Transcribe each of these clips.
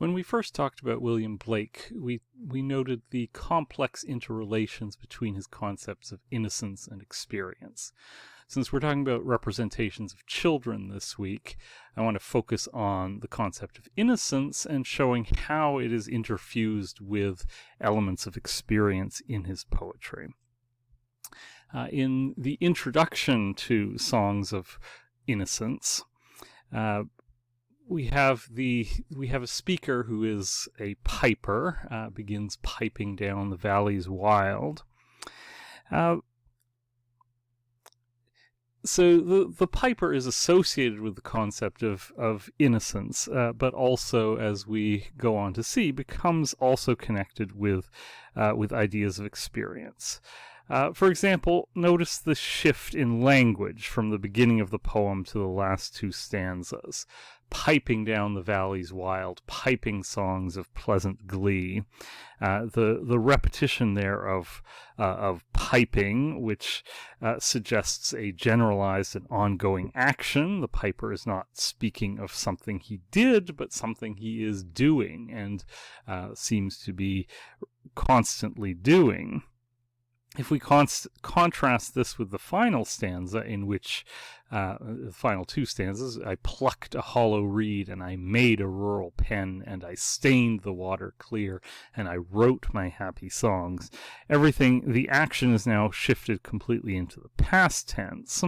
When we first talked about William Blake, we noted the complex interrelations between his concepts of innocence and experience. Since we're talking about representations of children this week, I want to focus on the concept of innocence and showing how it is interfused with elements of experience in his poetry. In the introduction to Songs of Innocence, we have a speaker who is a piper, begins piping down the valleys wild. So the piper is associated with the concept of innocence, but also, as we go on to see, becomes also connected with ideas of experience. For example, notice the shift in language from the beginning of the poem to the last two stanzas. Piping down the valleys wild, piping songs of pleasant glee. The repetition there of piping, which suggests a generalized and ongoing action. The piper is not speaking of something he did, but something he is doing and seems to be constantly doing. If we contrast this with the final stanza, in which the final two stanzas, I plucked a hollow reed and I made a rural pen and I stained the water clear and I wrote my happy songs. The action is now shifted completely into the past tense.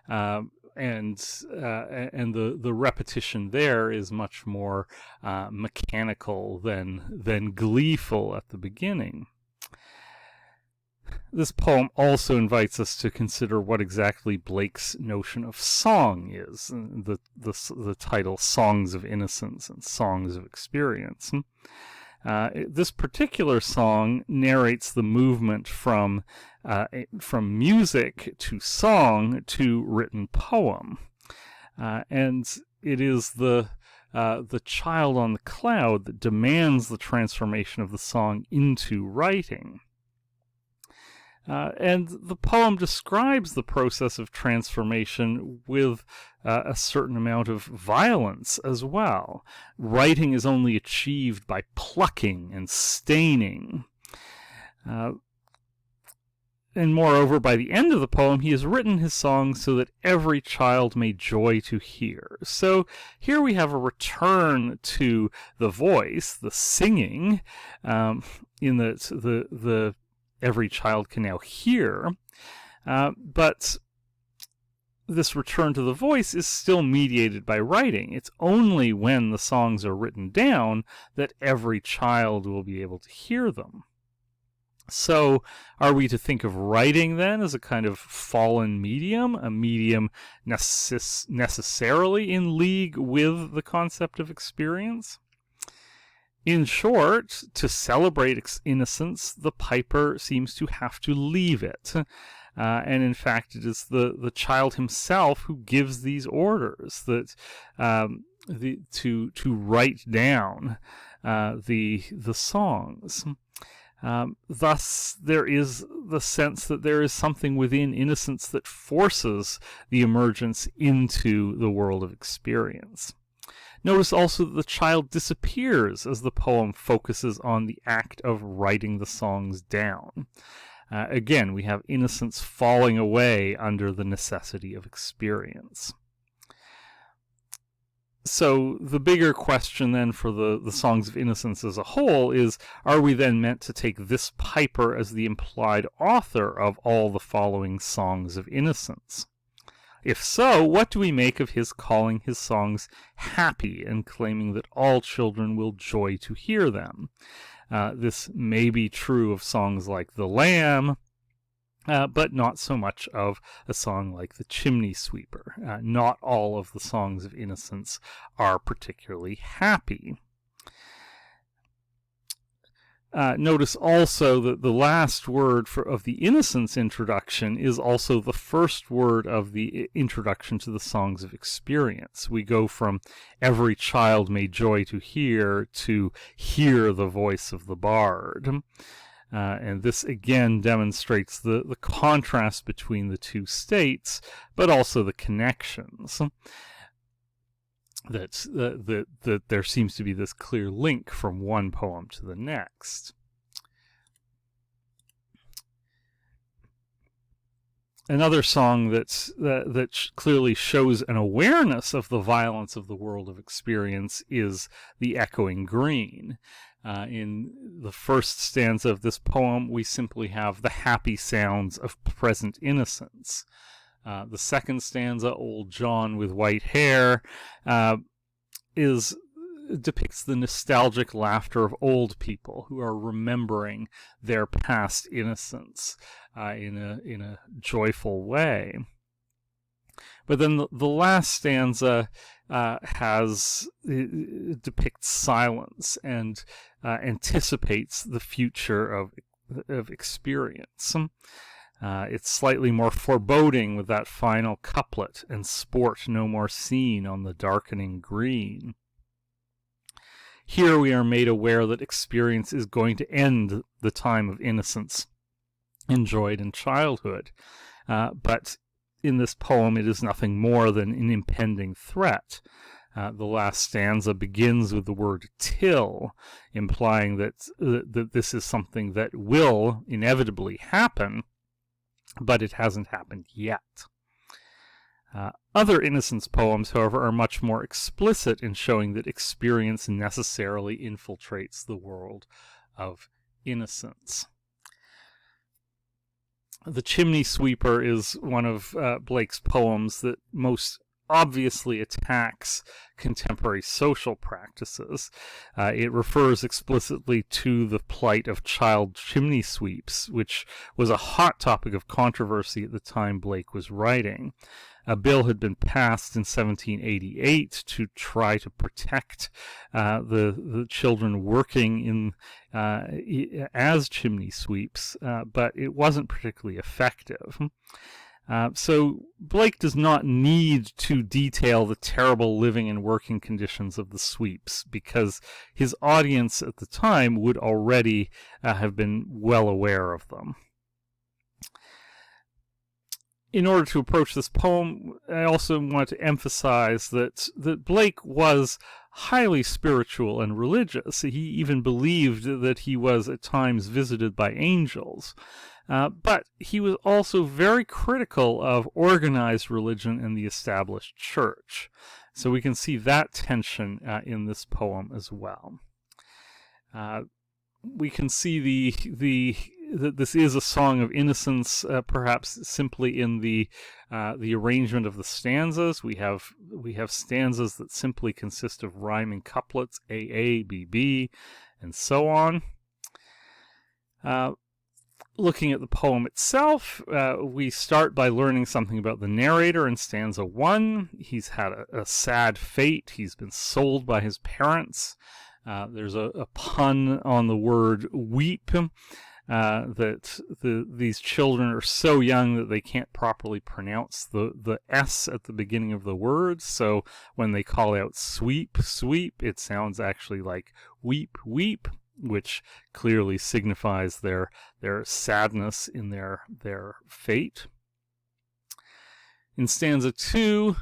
And the repetition there is much more mechanical than gleeful at the beginning. This poem also invites us to consider what exactly Blake's notion of song is. The title Songs of Innocence and Songs of Experience. This particular song narrates the movement from music to song to written poem. And it is the child on the cloud that demands the transformation of the song into writing. And the poem describes the process of transformation with a certain amount of violence as well. Writing is only achieved by plucking and staining. And moreover, by the end of the poem, he has written his songs so that every child may joy to hear. So here we have a return to the voice, the singing, in the every child can now hear, but this return to the voice is still mediated by writing. It's only when the songs are written down that every child will be able to hear them. So are we to think of writing then as a kind of fallen medium, a medium necessarily in league with the concept of experience? In short, to celebrate innocence, the piper seems to have to leave it. And in fact, it is the child himself who gives these orders that to write down the songs. Thus, there is the sense that there is something within innocence that forces the emergence into the world of experience. Notice also that the child disappears as the poem focuses on the act of writing the songs down. Again, we have innocence falling away under the necessity of experience. So the bigger question then for the Songs of Innocence as a whole is, are we then meant to take this piper as the implied author of all the following Songs of Innocence? If so, what do we make of his calling his songs happy and claiming that all children will joy to hear them? This may be true of songs like The Lamb, but not so much of a song like The Chimney Sweeper. Not all of the Songs of Innocence are particularly happy. Notice also that the last word of the Innocence introduction is also the first word of the introduction to the Songs of Experience. We go from every child may joy to hear the voice of the bard. And this again demonstrates the contrast between the two states, but also the connections. that there seems to be this clear link from one poem to the next. Another song that clearly shows an awareness of the violence of the world of experience is The Echoing Green. In the first stanza of this poem, we simply have the happy sounds of present innocence. The second stanza, Old John with White Hair, depicts the nostalgic laughter of old people who are remembering their past innocence in a joyful way. But then the last stanza depicts silence and anticipates the future of experience. It's slightly more foreboding with that final couplet, and sport no more seen on the darkening green. Here we are made aware that experience is going to end the time of innocence enjoyed in childhood. But in this poem, it is nothing more than an impending threat. The last stanza begins with the word till, implying that this is something that will inevitably happen, but it hasn't happened yet. Other Innocence poems, however, are much more explicit in showing that experience necessarily infiltrates the world of innocence. The Chimney Sweeper is one of Blake's poems that most obviously attacks contemporary social practices. It refers explicitly to the plight of child chimney sweeps, which was a hot topic of controversy at the time Blake was writing. A bill had been passed in 1788 to try to protect the children working in as chimney sweeps, but it wasn't particularly effective. So Blake does not need to detail the terrible living and working conditions of the sweeps, because his audience at the time would already have been well aware of them. In order to approach this poem, I also want to emphasize that Blake was highly spiritual and religious. He even believed that he was at times visited by angels. But he was also very critical of organized religion and the established church. So we can see that tension in this poem as well. We can see that this is a song of innocence, perhaps simply in the arrangement of the stanzas. We have stanzas that simply consist of rhyming couplets, A, B, B, and so on. Looking at the poem itself, we start by learning something about the narrator in stanza 1. He's had a sad fate. He's been sold by his parents. There's a pun on the word weep, that these children are so young that they can't properly pronounce the S at the beginning of the word. So when they call out sweep, sweep, it sounds actually like weep, weep, which clearly signifies their sadness in their fate. In stanza 2,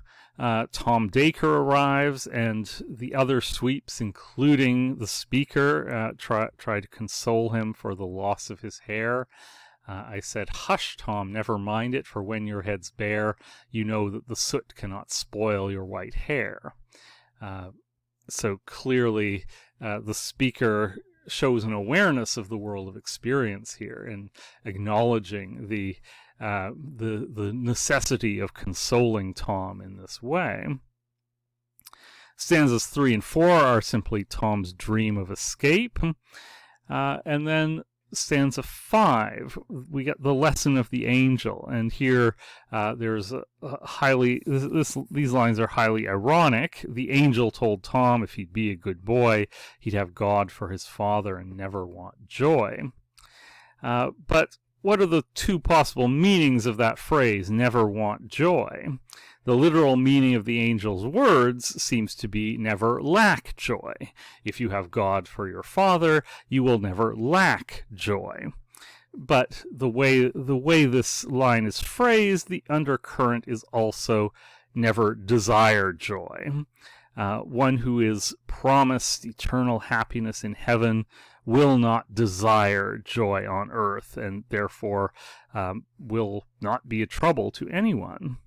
Tom Dacre arrives, and the other sweeps, including the speaker, try to console him for the loss of his hair. I said, "Hush, Tom, never mind it, for when your head's bare, you know that the soot cannot spoil your white hair." So clearly, the speaker shows an awareness of the world of experience here, and acknowledging the necessity of consoling Tom in this way. Stanzas 3 and 4 are simply Tom's dream of escape. And then stanza 5, we get the lesson of the angel. And here there's these lines are highly ironic. The angel told Tom if he'd be a good boy, he'd have God for his father and never want joy. But what are the two possible meanings of that phrase, never want joy? The literal meaning of the angel's words seems to be never lack joy. If you have God for your father, you will never lack joy. But the way this line is phrased, the undercurrent is also never desire joy. One who is promised eternal happiness in heaven will not desire joy on earth, and therefore will not be a trouble to anyone.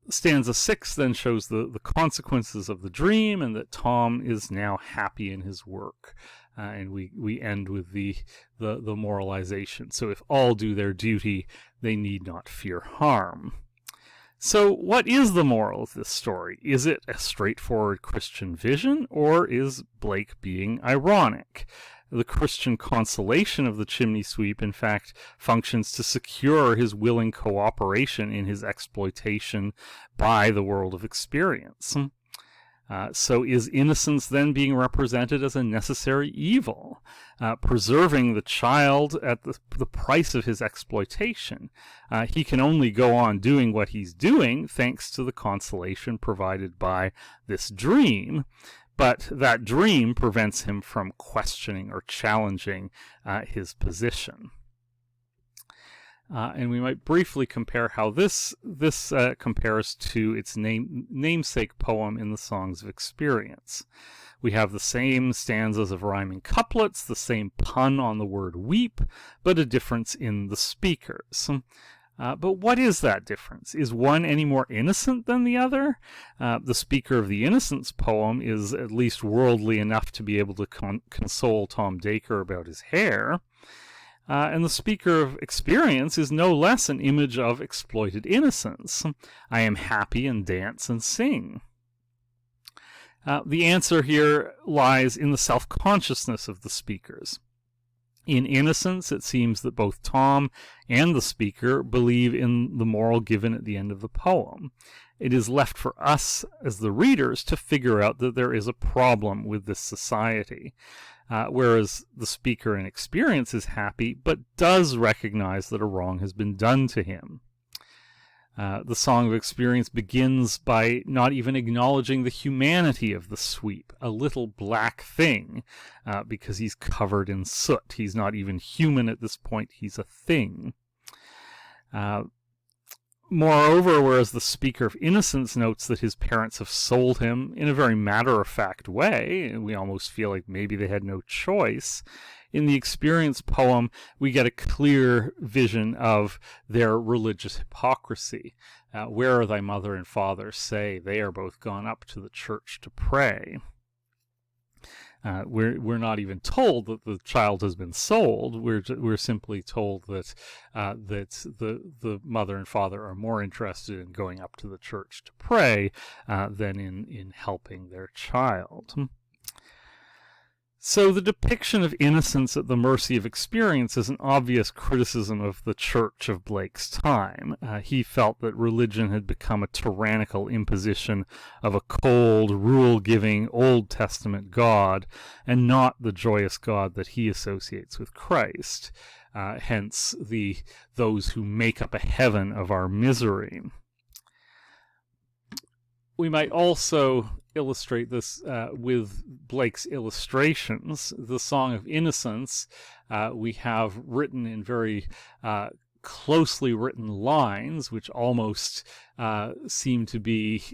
Stanza 6 then shows the consequences of the dream, and that Tom is now happy in his work. And we end with the moralization. So if all do their duty, they need not fear harm. So what is the moral of this story? Is it a straightforward Christian vision, or is Blake being ironic? The Christian consolation of the chimney sweep, in fact, functions to secure his willing cooperation in his exploitation by the world of experience. So is innocence then being represented as a necessary evil, preserving the child at the price of his exploitation? He can only go on doing what he's doing thanks to the consolation provided by this dream, but that dream prevents him from questioning or challenging his position. And we might briefly compare how this compares to its namesake poem in the Songs of Experience. We have the same stanzas of rhyming couplets, the same pun on the word weep, but a difference in the speakers. But what is that difference? Is one any more innocent than the other? The speaker of the Innocence poem is at least worldly enough to be able to console Tom Dacre about his hair. And the speaker of Experience is no less an image of exploited innocence. I am happy and dance and sing. The answer here lies in the self-consciousness of the speakers. In Innocence, it seems that both Tom and the speaker believe in the moral given at the end of the poem. It is left for us, as the readers, to figure out that there is a problem with this society. Whereas the speaker in Experience is happy, but does recognize that a wrong has been done to him. The Song of Experience begins by not even acknowledging the humanity of the sweep, a little black thing, because he's covered in soot. He's not even human at this point, he's a thing. Moreover, whereas the speaker of Innocence notes that his parents have sold him in a very matter-of-fact way, and we almost feel like maybe they had no choice, in the Experience poem, we get a clear vision of their religious hypocrisy. Where are thy mother and father? Say, they are both gone up to the church to pray. We're not even told that the child has been sold. We're simply told that the mother and father are more interested in going up to the church to pray than in helping their child. So the depiction of innocence at the mercy of experience is an obvious criticism of the church of Blake's time. He felt that religion had become a tyrannical imposition of a cold, rule-giving Old Testament God, and not the joyous God that he associates with Christ. Hence, those who make up a heaven of our misery. We might also illustrate this with Blake's illustrations. The Song of Innocence we have written in very closely written lines, which almost seem to be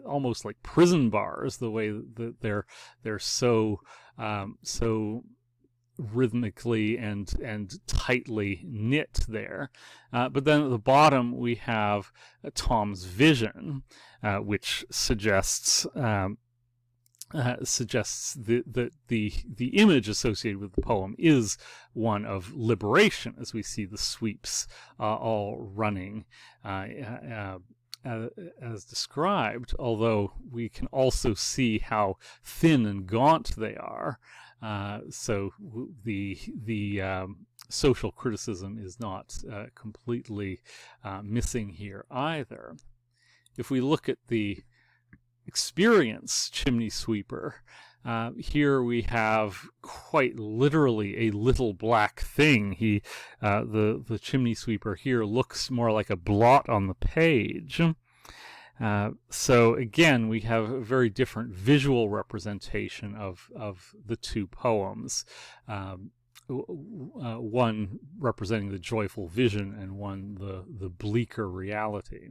almost like prison bars, the way that they're so rhythmically and tightly knit there. But then at the bottom we have Tom's vision, which suggests the image associated with the poem is one of liberation, as we see the sweeps all running as described, although we can also see how thin and gaunt they are. So the social criticism is not completely missing here either. If we look at the Experience chimney sweeper, here we have quite literally a little black thing. The chimney sweeper here looks more like a blot on the page. So again, we have a very different visual representation of the two poems. One representing the joyful vision and one the bleaker reality.